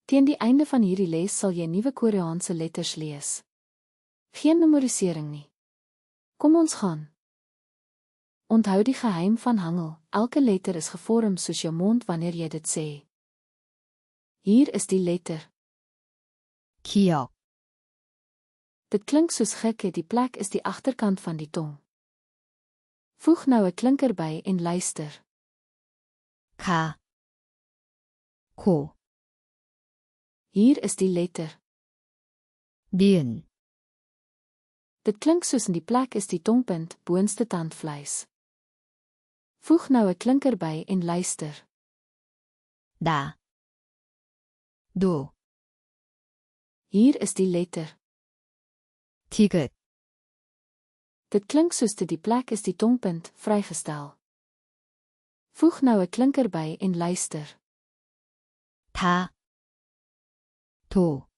Teen die einde van hierdie les sal jy nuwe Koreaanse letters lees. Geen memorisering nie. Kom ons gaan. Onthou die geheim van hangel, elke letter is gevorm soos jou mond wanneer jy dit sê. Hier is die letter. 기억, Dit klink soos gek, die plek is die agterkant van die tong. Voeg nou 'n klinker by en luister. 가, 고, Hier is die letter. 니은, Dit klink soos in die plek is die tongpunt, boonste tandvleis. Voeg nou 'n klinker by en luister. 나, 누, Hier is die letter. 디귿, Dit klink soos dit die plek is die tongpunt, vrygestel. Voeg nou 'n klinker by en luister. 다, 도,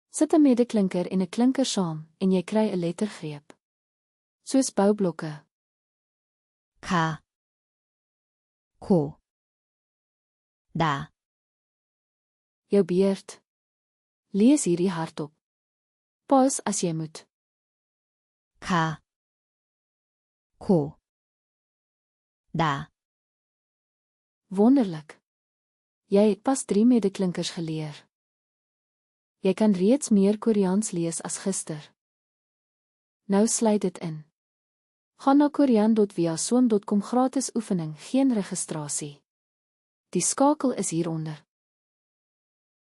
Sit 'n medeklinker en 'n klinker saam en jy kry 'n lettergreep. Soos boublokke. 가, 고, 나, Jou beurt. Lees hierdie hardop. Pas as jy moet. 가, 고, 나, Wonderlik. Jy het pas 3 medeklinkers geleer. Jy kan reeds meer Koreaans lees as gister. Nou sluit dit in. Gaan na korean.viasom.com gratis oefening, geen registrasie. Die skakel is hieronder.